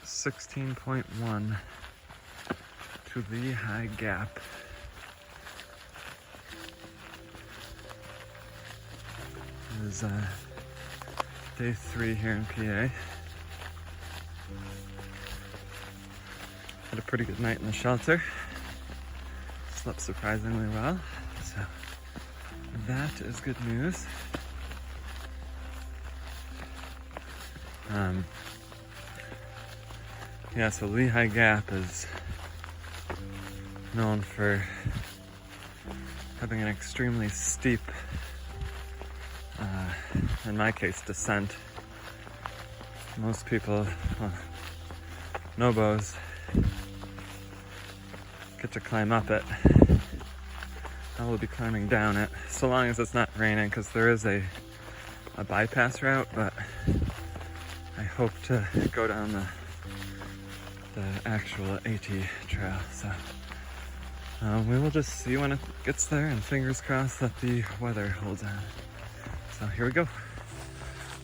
16.1 to Lehigh Gap. It is day 3 here in PA. Had a pretty good night in the shelter. Slept surprisingly well, so that is good news. Yeah, so Lehigh Gap is known for having an extremely steep, in my case, descent. Most people, nobos, get to climb up it. I will be climbing down it, so long as it's not raining, because there is a bypass route, but I hope to go down the actual AT trail, so we will just see when it gets there, and fingers crossed that the weather holds on. So here we go.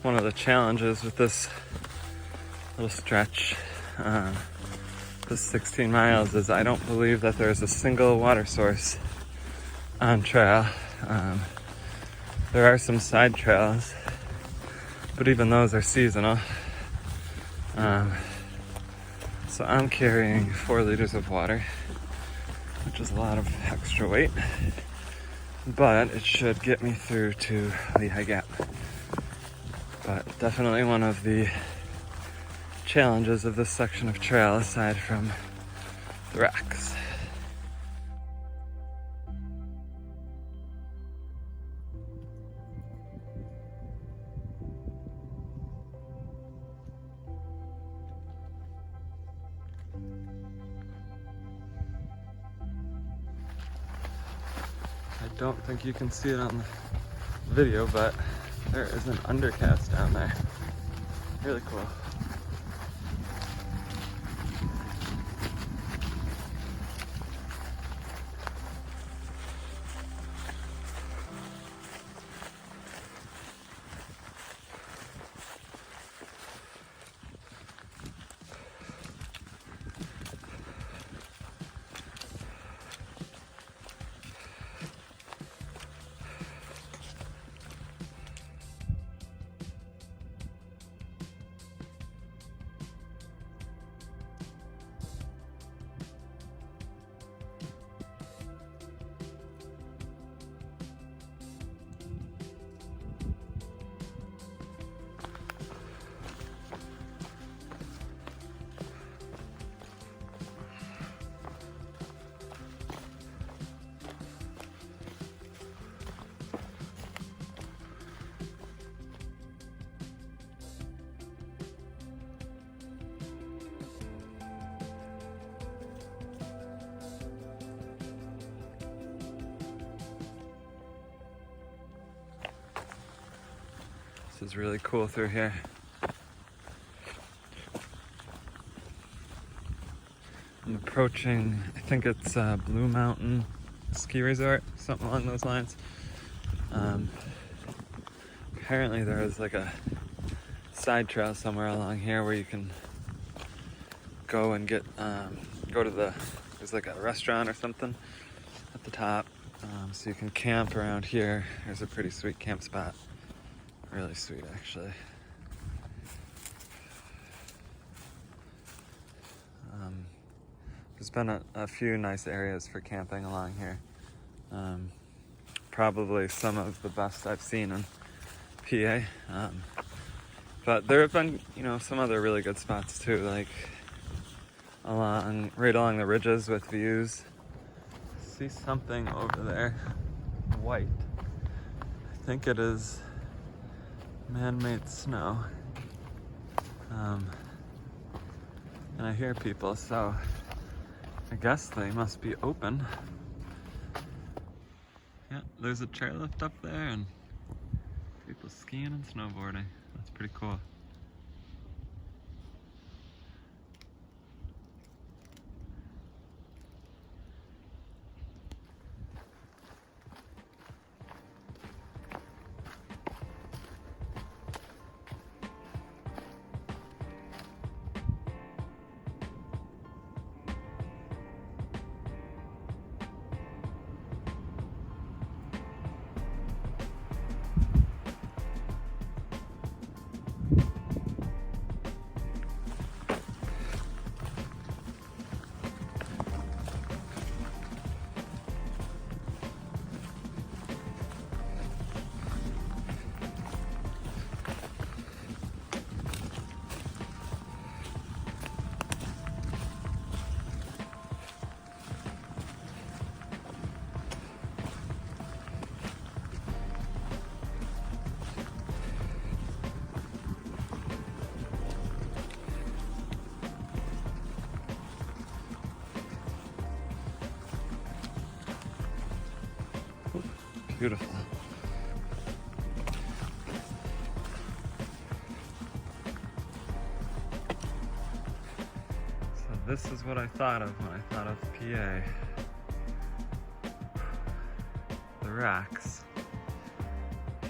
One of the challenges with this little stretch, this 16 miles, is I don't believe that there's a single water source on trail. There are some side trails, but even those are seasonal. So I'm carrying 4 liters of water, which is a lot of extra weight, but it should get me through to Lehigh Gap. But definitely one of the challenges of this section of trail, aside from the rocks. I don't think you can see it on the video, but there is an undercast down there. Really cool. This is really cool through here. I'm approaching, I think it's Blue Mountain Ski Resort, something along those lines. Apparently there is like a side trail somewhere along here where you can go and get, go to there's like a restaurant or something at the top. So you can camp around here. There's a pretty sweet camp spot. Really sweet, actually. There's been a few nice areas for camping along here. Probably some of the best I've seen in PA. But there have been, some other really good spots too, like right along the ridges with views. See something over there, white. I think it is man-made snow. And I hear people, so I guess they must be open. Yeah, there's a chairlift up there and people skiing and snowboarding. That's pretty cool. beautiful. So this is what I thought of when I thought of PA. The racks.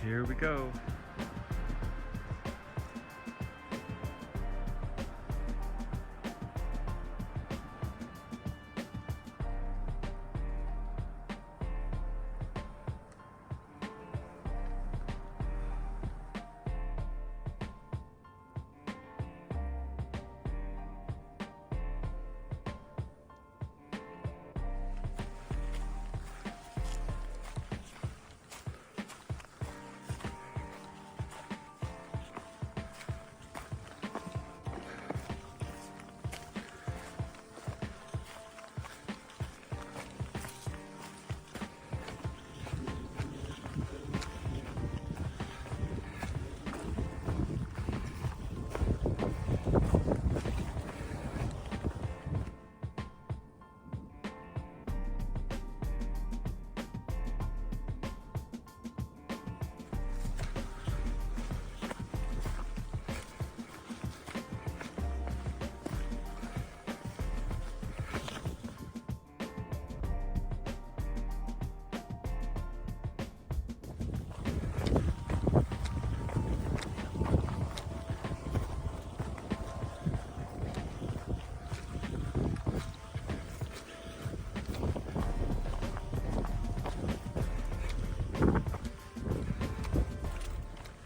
Here we go.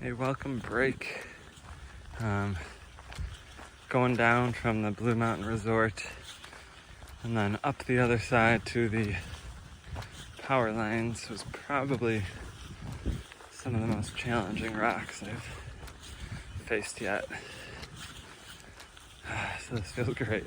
A welcome break. Going down from the Blue Mountain Resort and then up the other side to the power lines was probably some of the most challenging rocks I've faced yet. So this feels great.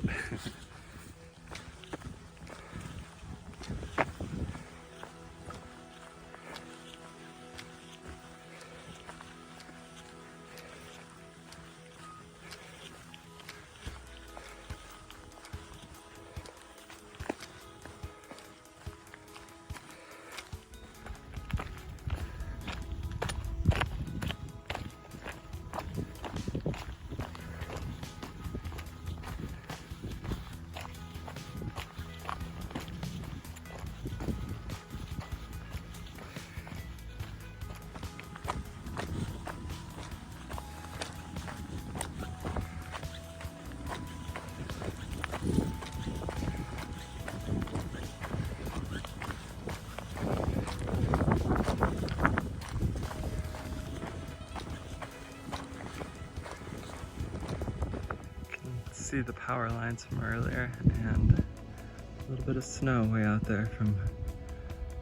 See the power lines from earlier and a little bit of snow way out there from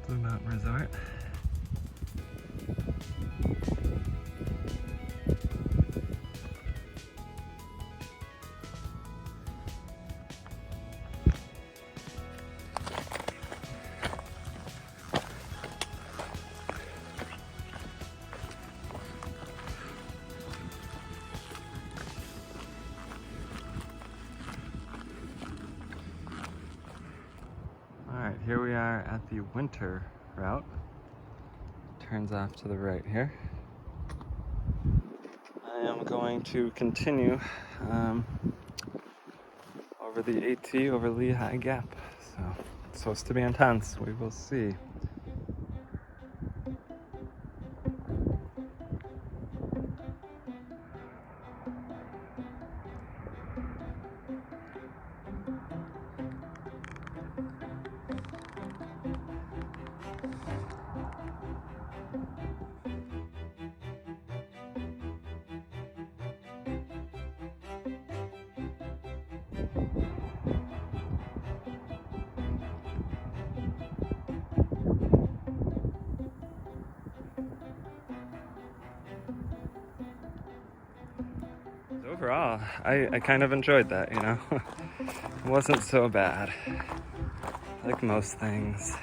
Blue Mountain Resort. Alright, here we are at the winter route. Turns off to the right here. I am going to continue over the AT over Lehigh Gap. So it's supposed to be intense. We will see. Overall, I kind of enjoyed that, you know. It wasn't so bad, like most things.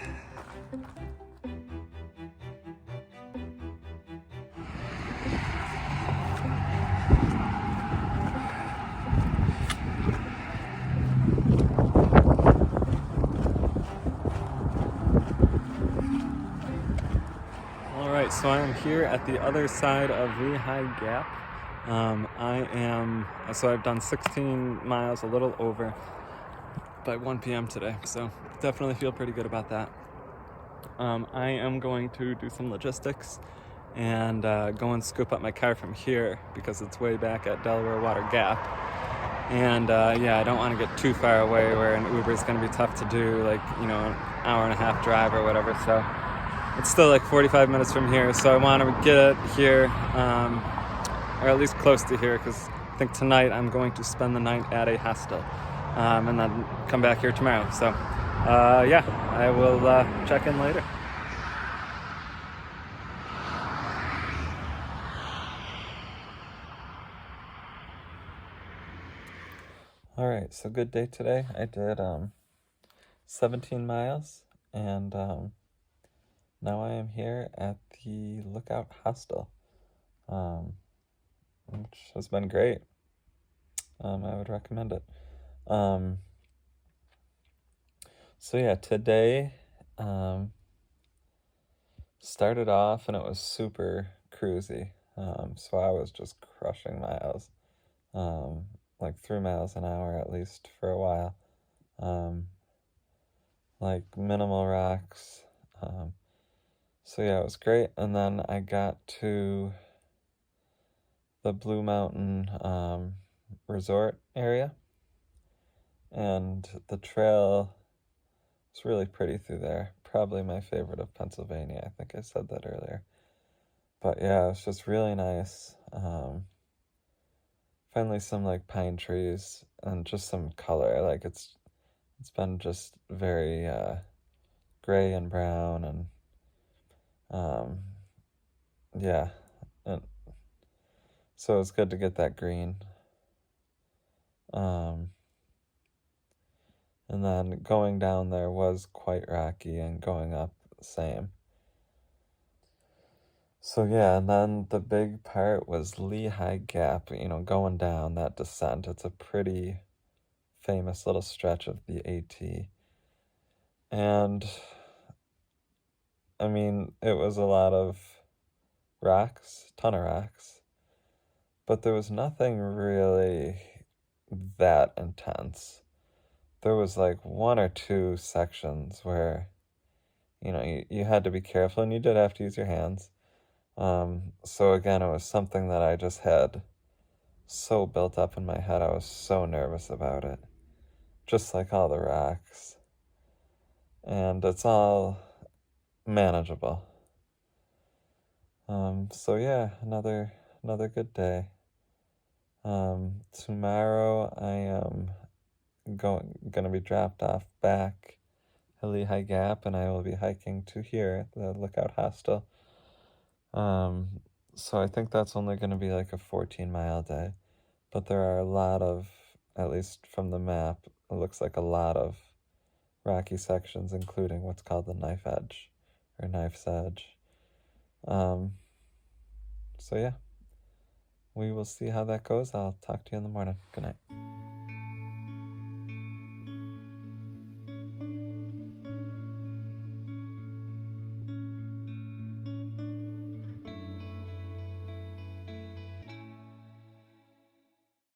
Alright, so I am here at the other side of Lehigh Gap. I've done 16 miles, a little over, by 1 p.m. today, so definitely feel pretty good about that. I am going to do some logistics and go and scoop up my car from here because it's way back at Delaware Water Gap. And I don't want to get too far away where an Uber is going to be tough to do, like, an hour and a half drive or whatever. So it's still like 45 minutes from here. So I want to get it here, or at least close to here, because I think tonight I'm going to spend the night at a hostel and then come back here tomorrow. So I will check in later. All right, so good day today. I did 17 miles, and now I am here at the Lookout Hostel, which has been great. I would recommend it. Today started off and it was super cruisy. So I was just crushing miles, like 3 miles an hour at least for a while. Like minimal rocks. It was great. And then I got to the Blue Mountain resort area, and the trail is really pretty through there. Probably my favorite of Pennsylvania. I think I said that earlier. But yeah, it's just really nice. Finally some like pine trees and just some color. Like it's been just very gray and brown, and and so it's good to get that green. And then going down there was quite rocky, and going up the same. So and then the big part was Lehigh Gap, going down that descent. It's a pretty famous little stretch of the AT. And I mean, it was a lot of rocks, ton of rocks, but there was nothing really that intense. There was like 1 or 2 sections where, you had to be careful, and you did have to use your hands. So again, it was something that I just had so built up in my head. I was so nervous about it, just like all the rocks. And it's all manageable. Another good day. Tomorrow I am gonna be dropped off back at Lehigh Gap, and I will be hiking to here, the Lookout Hostel. So I think that's only going to be like a 14-mile day, but there are a lot of, at least from the map, it looks like a lot of rocky sections, including what's called the Knife Edge, or Knife's Edge. We will see how that goes. I'll talk to you in the morning. Good night.